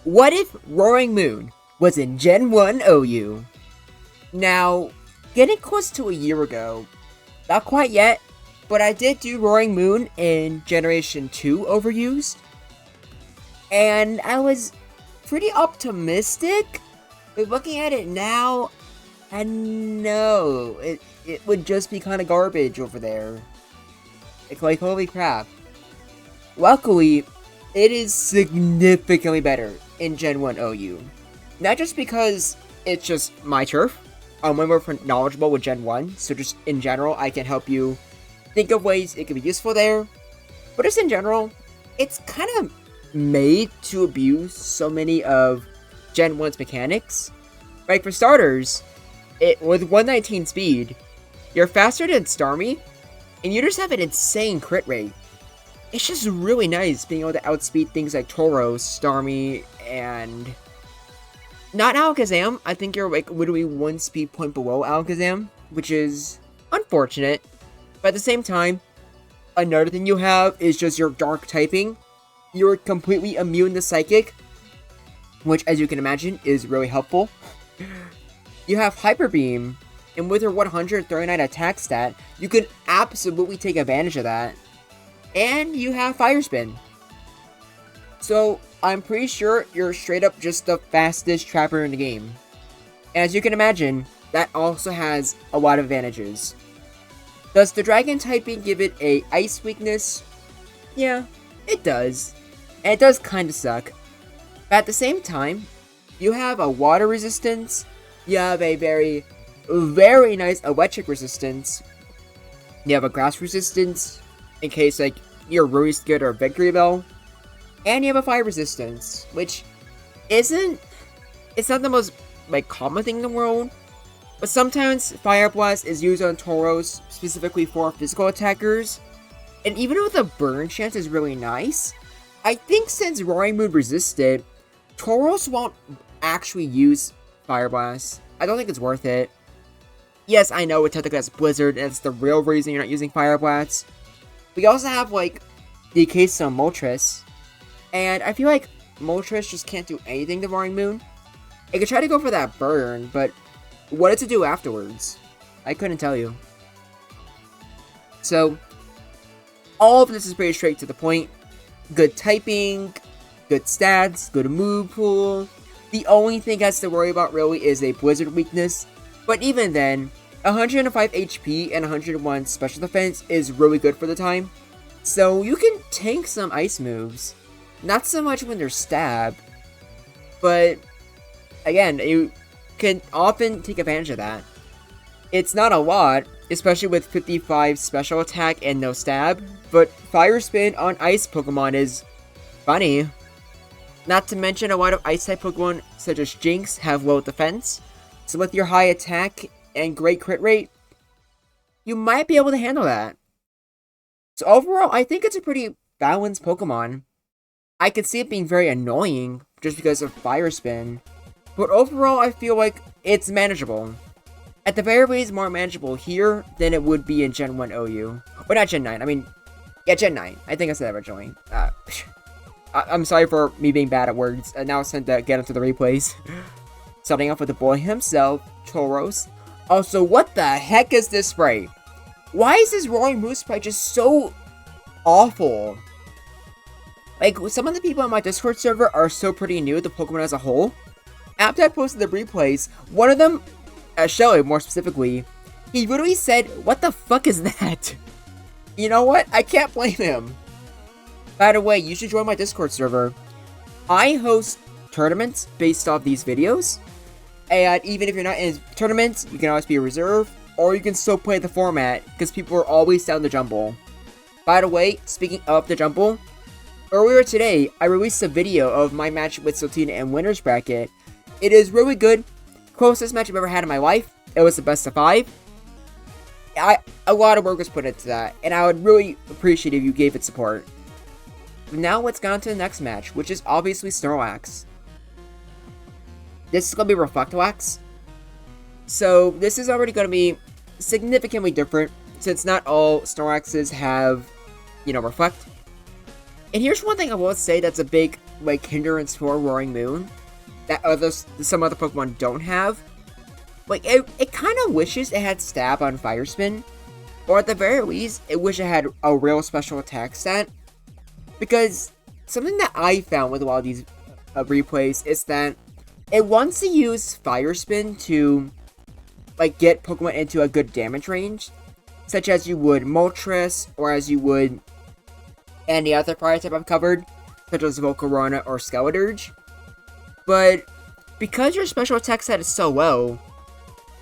What if Roaring Moon was in Gen 1 OU? Now, getting close to a year ago, not quite yet, but I did do Roaring Moon in Generation 2 Overused, and I was pretty optimistic, but looking at it now, I know it would just be kind of garbage over there. Like, holy crap. Luckily, it is significantly better in Gen 1 OU. Not just because it's just my turf, I'm way more knowledgeable with Gen 1, so just in general, I can help you think of ways it could be useful there, but just in general, it's kind of made to abuse so many of Gen 1's mechanics. Like, for starters, with 119 speed, you're faster than Starmie, and you just have an insane crit rate. It's just really nice being able to outspeed things like tauros, Starmie, and not alakazam. I think you're like literally one speed point below alakazam, which is unfortunate. But at the same time, another thing you have is just your dark typing. You're completely immune to psychic, which, as you can imagine, is really helpful. You have Hyper Beam, and with your 139 attack stat, you can absolutely take advantage of that. And you have Fire Spin. So, I'm pretty sure you're straight up just the fastest trapper in the game. And as you can imagine, that also has a lot of advantages. Does the Dragon typing give it a Ice weakness? Yeah, it does. And it does kinda suck. But at the same time, you have a Water resistance, you have a very, very nice Electric resistance, you have a Grass resistance, in case like you're really scared or victreebel, and you have a Fire resistance, which it's not the most like common thing in the world, but sometimes Fire Blast is used on tauros specifically for physical attackers, and even though the burn chance is really nice, I think since Roaring Moon resisted, tauros won't actually use Fire Blast. I don't think it's worth it. Yes, I know it technically has Blizzard, and it's the real reason you're not using Fire Blast. We also have, like, the case of Moltres, and I feel like Moltres just can't do anything to Roaring Moon. It could try to go for that burn, but what does it do afterwards? I couldn't tell you. So, all of this is pretty straight to the point. Good typing, good stats, good move pool. The only thing it has to worry about really is a Blizzard weakness, but even then, 105 HP and 101 special defense is really good for the time. So you can tank some ice moves. Not so much when they're stabbed, but again, you can often take advantage of that. It's not a lot, especially with 55 special attack and no stab, but Fire Spin on ice Pokemon is funny. Not to mention a lot of ice type Pokemon such as Jynx have low defense, so with your high attack and great crit rate, you might be able to handle that. So overall, I think it's a pretty balanced Pokemon. I could see it being very annoying just because of Fire Spin, but overall I feel like it's manageable. At the very least, more manageable here than it would be in Gen 1 OU. Or not Gen 9, I mean, yeah, Gen 9. I think I said that originally. I'm sorry for me being bad at words. Now it's time to get into the replays. Starting off with the boy himself, Tauros. Also, what the heck is this spray? Why is this Roaring Moon spray just so awful? Like, some of the people on my Discord server are so pretty new to Pokemon as a whole. After I posted the replays, one of them, Shelly more specifically, he literally said, "What the fuck is that?" You know what? I can't blame him. By the way, you should join my Discord server. I host tournaments based off these videos. And even if you're not in tournaments, you can always be a reserve, or you can still play the format, because people are always down to Jumble. By the way, speaking of the Jumble, earlier today, I released a video of my match with Sotina in Winners Bracket. It is really good. Closest match I've ever had in my life. It was the best of 5. A lot of work was put into that, and I would really appreciate if you gave it support. Now let's go on to the next match, which is obviously Snorlax. This is going to be Reflectlax. So this is already going to be significantly different, since not all Snorlaxes have, Reflect. And here's one thing I will say that's a big like hindrance for Roaring Moon that some other Pokemon don't have. Like it kind of wishes it had Stab on Fire Spin, or at the very least, it wish it had a real special attack stat. Because something that I found with a lot of these replays is that it wants to use Fire Spin to like get Pokemon into a good damage range, such as you would Moltres, or as you would any other fire type I've covered, such as Volcarona or Skeleturge. But because your special attack set is so low,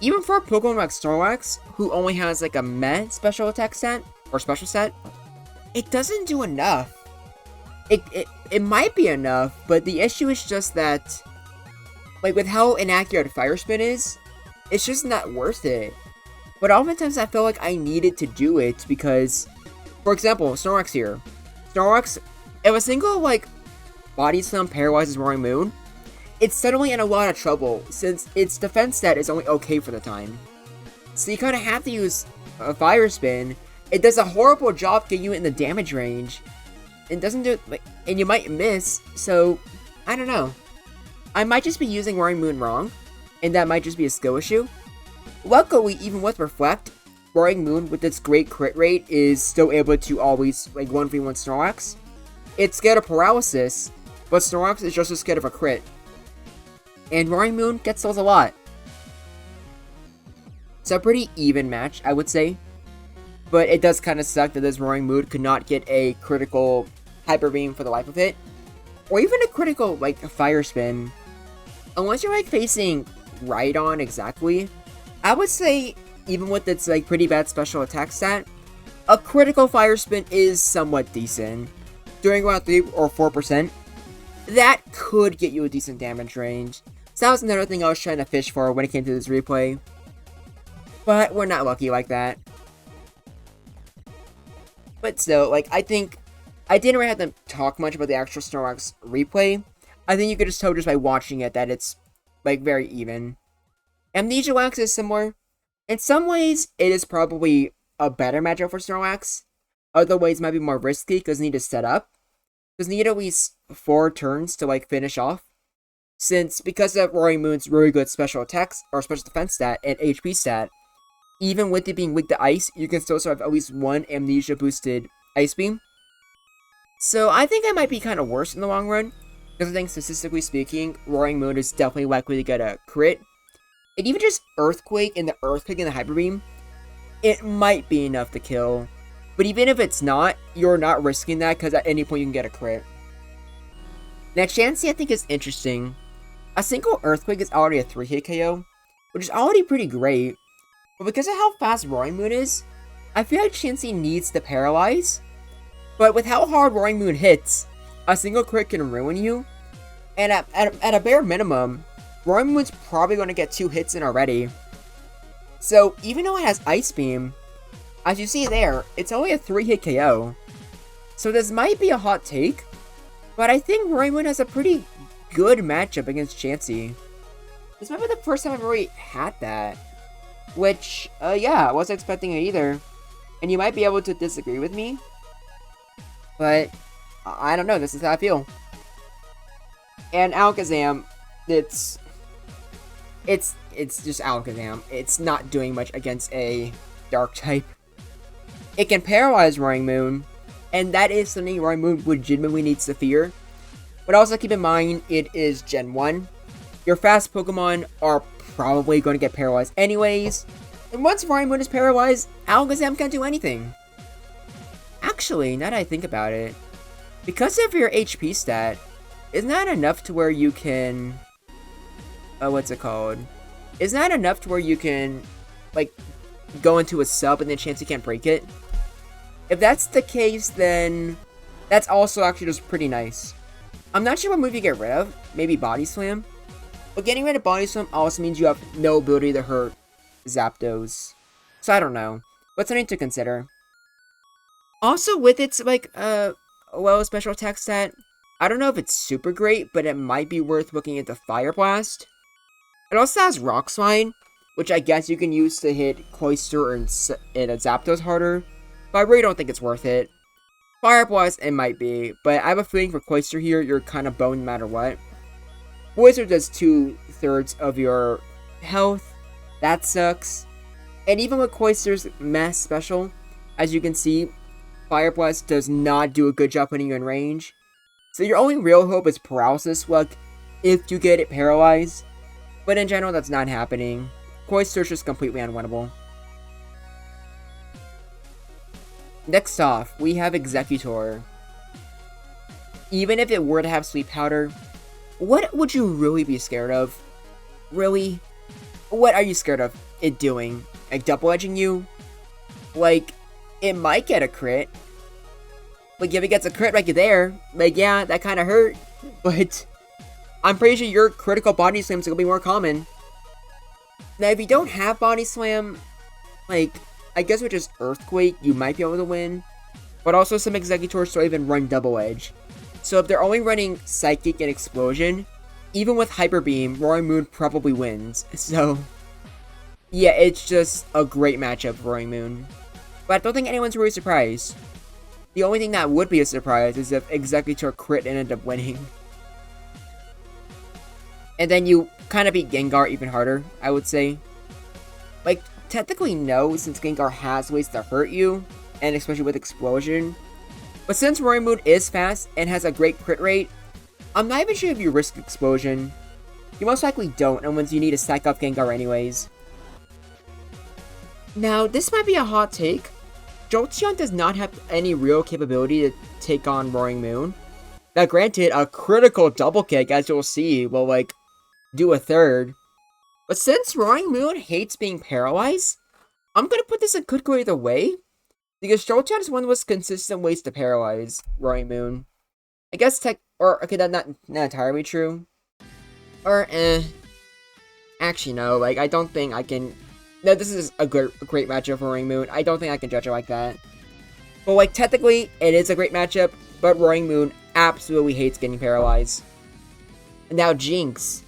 even for a Pokemon like Snorlax, who only has like a meh special attack set, or special set, it doesn't do enough. It might be enough, but the issue is just that, like with how inaccurate Fire Spin is, it's just not worth it. But oftentimes I feel like I needed to do it because, for example, Snorlax here. Snorlax, if a single like Body Slam paralyzes Roaring Moon, it's suddenly in a lot of trouble since its defense stat is only okay for the time. So you kind of have to use a Fire Spin. It does a horrible job getting you in the damage range. It doesn't do it, and you might miss. So I don't know. I might just be using Roaring Moon wrong, and that might just be a skill issue. Luckily, even with Reflect, Roaring Moon with its great crit rate is still able to always like 1v1 Snorlax. It's scared of Paralysis, but Snorlax is just as scared of a crit. And Roaring Moon gets those a lot. It's a pretty even match, I would say. But it does kind of suck that this Roaring Moon could not get a critical Hyper Beam for the life of it. Or even a critical, like, Fire Spin. Unless you're, like, facing Rhydon exactly. I would say, even with its, like, pretty bad special attack stat, a critical Fire Spin is somewhat decent. Doing around 3 or 4%. That could get you a decent damage range. So that was another thing I was trying to fish for when it came to this replay. But we're not lucky like that. But still, like, I think I didn't really have to talk much about the actual Snorlax replay. I think you could just tell just by watching it that it's, like, very even. Amnesia Wax is similar. In some ways, it is probably a better matchup for Snorlax. Other ways might be more risky because you need to set up. Because you need at least 4 turns to, like, finish off. Because of Roaring Moon's really good special attacks, or special defense stat, and HP stat, even with it being weak to ice, you can still survive at least 1 Amnesia boosted Ice Beam. So I think I might be kind of worse in the long run, because I think statistically speaking, Roaring Moon is definitely likely to get a crit. And even just Earthquake and the Hyper Beam, it might be enough to kill. But even if it's not, you're not risking that, because at any point you can get a crit. Now Chansey I think is interesting. A single Earthquake is already a 3-hit KO, which is already pretty great. But because of how fast Roaring Moon is, I feel like Chansey needs to paralyze. But with how hard Roaring Moon hits, a single crit can ruin you. And at a bare minimum, Roaring Moon's probably going to get 2 hits in already. So even though it has Ice Beam, as you see there, it's only a 3-hit KO. So this might be a hot take, but I think Roaring Moon has a pretty good matchup against Chansey. This might be the first time I've really had that. Which, yeah, I wasn't expecting it either. And you might be able to disagree with me. But, I don't know, this is how I feel. And Alakazam, it's just Alakazam. It's not doing much against a Dark type. It can paralyze Roaring Moon, and that is something Roaring Moon legitimately needs to fear. But also keep in mind, it is Gen 1. Your fast Pokemon are probably going to get paralyzed anyways. And once Roaring Moon is paralyzed, Alakazam can't do anything. Actually, now that I think about it, because of your HP stat, isn't that enough to where you can... what's it called? Isn't that enough to where you can, like, go into a sub and then Chansey can't break it? If that's the case, then that's also actually just pretty nice. I'm not sure what move you get rid of. Maybe Body Slam. But getting rid of Body Slam also means you have no ability to hurt Zapdos. So I don't know. But something to consider. Also, with its, like, well, special attack stat, I don't know if it's super great, but it might be worth looking into Fire Blast. It also has Rock Slide, which I guess you can use to hit Cloyster and Zapdos harder. But I really don't think it's worth it. Fire Blast, it might be, but I have a feeling for Cloyster here, you're kind of boned no matter what. Blizzard does 2/3 of your health. That sucks. And even with Cloyster's mass special, as you can see, Fire Blast does not do a good job putting you in range. So your only real hope is paralysis, like if you get it paralyzed. But in general, that's not happening. Cloyster's just completely unwinnable. Next off, we have Exeggutor. Even if it were to have Sleep Powder, what would you really be scared of? Really? What are you scared of it doing? Like double-edging you? Like, it might get a crit. Like, if it gets a crit right there, like, yeah, that kind of hurt. But I'm pretty sure your critical body slams are going to be more common. Now, if you don't have body slam, like, I guess with just Earthquake, you might be able to win. But also some Exeggutors don't even run double edge. So if they're only running Psychic and Explosion, even with Hyper Beam, Roaring Moon probably wins. So, yeah, it's just a great matchup for Roaring Moon. But I don't think anyone's really surprised. The only thing that would be a surprise is if Exeggutor crit and ended up winning. And then you kind of beat Gengar even harder, I would say. Like, technically no, since Gengar has ways to hurt you, and especially with Explosion. But since Roaring Moon is fast and has a great crit rate, I'm not even sure if you risk Explosion. You most likely don't, and once you need to stack up Gengar anyways. Now, this might be a hot take. Jolteon does not have any real capability to take on Roaring Moon. Now, granted, a critical double kick, as you'll see, will, like, do a third. But since Roaring Moon hates being paralyzed, I'm gonna put this in could go either way. Because Jolteon is one of the most consistent ways to paralyze Roaring Moon. I guess okay, that's not entirely true. Or, actually, no, like, I don't think I can. No, this is a great matchup for Roaring Moon. I don't think I can judge it like that. But, like, technically, it is a great matchup, but Roaring Moon absolutely hates getting paralyzed. And now, Jynx.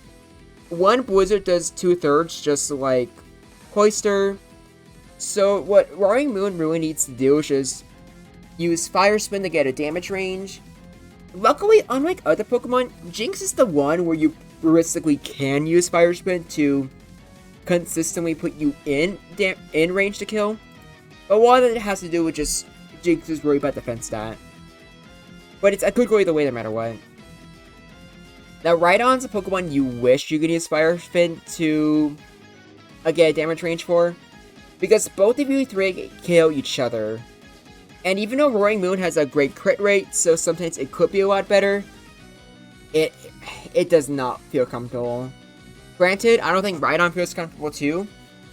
One Blizzard does 2/3, just like Cloyster. So, what Roaring Moon really needs to do is just use Fire Spin to get a damage range. Luckily, unlike other Pokemon, Jynx is the one where you realistically can use Fire Spin to consistently put you in range to kill. But a lot of it has to do with just Jynx's really bad defense stat. But I could go either way no matter what. Now, Rhydon's a Pokemon you wish you could use Fire Spin to get a damage range for. Because both of you three kill each other. And even though Roaring Moon has a great crit rate, so sometimes it could be a lot better, it does not feel comfortable. Granted, I don't think Rhydon feels comfortable too.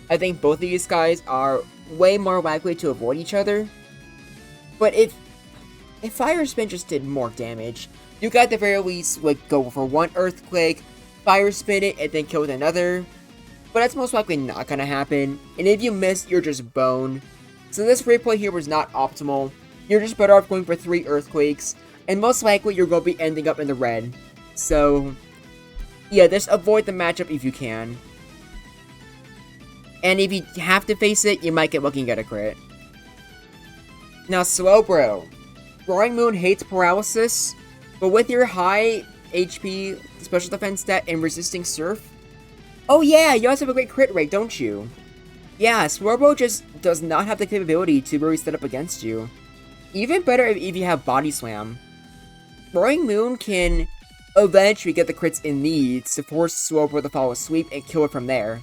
I think both of these guys are way more likely to avoid each other. But if Fire Spin just did more damage, you could at the very least like go for one Earthquake, Fire Spin it, and then kill with another. But that's most likely not gonna happen. And if you miss, you're just boned. So this replay here was not optimal. You're just better off going for 3 Earthquakes, and most likely you're going to be ending up in the red. So, yeah, just avoid the matchup if you can. And if you have to face it, you might get lucky and get a crit. Now, Slowbro. Roaring Moon hates paralysis, but with your high HP, special defense stat, and resisting Surf, oh yeah, you also have a great crit rate, don't you? Yeah, Slowbro just does not have the capability to really set up against you. Even better if you have Body Slam. Roaring Moon can eventually get the crits it needs to force Slowbro to follow Sweep and kill it from there.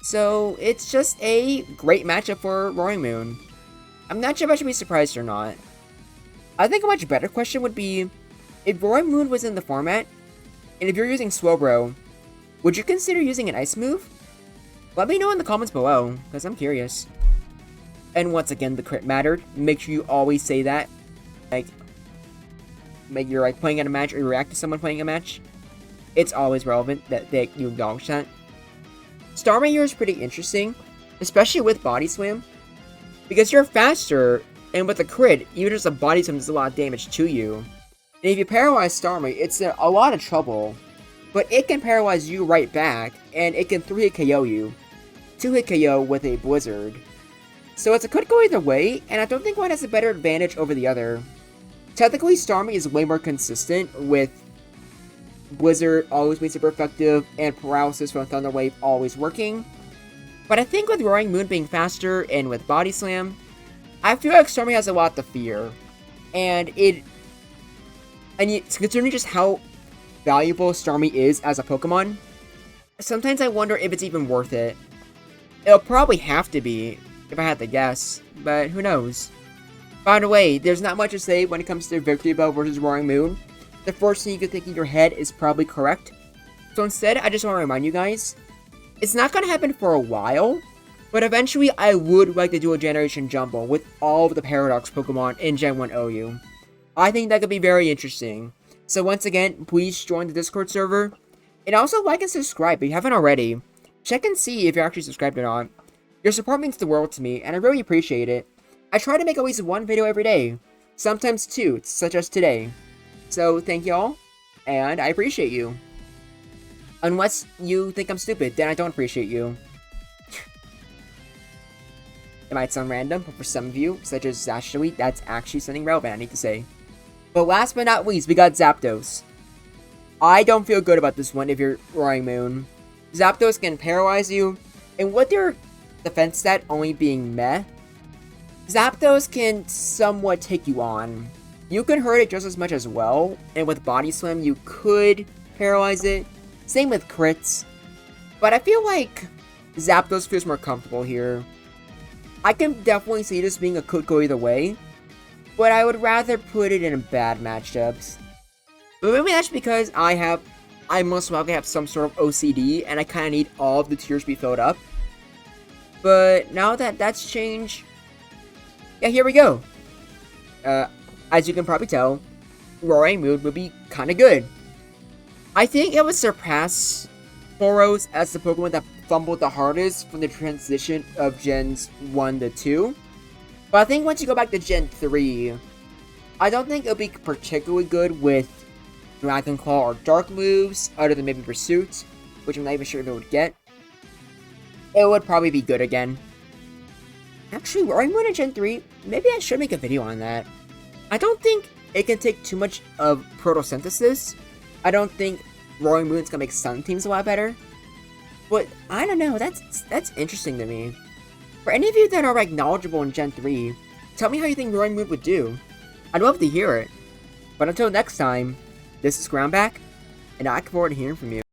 So, it's just a great matchup for Roaring Moon. I'm not sure if I should be surprised or not. I think a much better question would be, if Roaring Moon was in the format, and if you're using Slowbro, would you consider using an Ice move? Let me know in the comments below, because I'm curious. And once again, the crit mattered. Make sure you always say that. Like you're like playing at a match or you react to someone playing a match. It's always relevant that you acknowledge that. Starmie here is pretty interesting, especially with Body Slam. Because you're faster, and with a crit, even just a Body Slam does a lot of damage to you. And if you paralyze Starmie, it's a lot of trouble. But it can paralyze you right back, and it can 3-hit KO you. 2-hit KO with a Blizzard. So it's a could go either way, and I don't think one has a better advantage over the other. Technically, Starmie is way more consistent, with Blizzard always being super effective, and Paralysis from Thunder Wave always working. But I think with Roaring Moon being faster, and with Body Slam, I feel like Starmie has a lot to fear. And considering just how valuable Starmie is as a Pokemon, sometimes I wonder if it's even worth it. It'll probably have to be, if I had to guess, but who knows. By the way, there's not much to say when it comes to victreebel versus Roaring Moon. The first thing you could think in your head is probably correct. So instead, I just want to remind you guys, it's not going to happen for a while, but eventually I would like to do a Generation Jumble with all of the Paradox Pokemon in Gen 1 OU. I think that could be very interesting. So once again, please join the Discord server. And also like and subscribe if you haven't already. Check and see if you're actually subscribed or not. Your support means the world to me, and I really appreciate it. I try to make at least one video every day. Sometimes two, such as today. So thank y'all, and I appreciate you. Unless you think I'm stupid, then I don't appreciate you. It might sound random, but for some of you, such as Ashley, that's actually something relevant I need to say. But last but not least, we got Zapdos. I don't feel good about this one if you're Roaring Moon. Zapdos can paralyze you, and with their defense stat only being meh, Zapdos can somewhat take you on. You can hurt it just as much as well, and with Body Slam you could paralyze it. Same with crits. But I feel like Zapdos feels more comfortable here. I can definitely see this being a could go either way, but I would rather put it in bad matchups. But maybe that's because I most likely have some sort of OCD, and I kind of need all of the tiers to be filled up. But now that that's changed, yeah, here we go. As you can probably tell, Roaring Moon would be kind of good. I think it would surpass Tauros as the Pokemon that fumbled the hardest from the transition of Gens 1 to 2. But I think once you go back to Gen 3, I don't think it'll be particularly good with Dragon Claw or Dark moves, other than maybe Pursuit, which I'm not even sure if it would get. It would probably be good again. Actually, Roaring Moon in Gen 3, maybe I should make a video on that. I don't think it can take too much of photosynthesis. I don't think Roaring Moon's gonna make Sun teams a lot better. But I don't know, that's interesting to me. For any of you that are like knowledgeable in Gen 3, tell me how you think Roaring Moon would do. I'd love to hear it. But until next time, this is Groundback, and I look forward to hearing from you.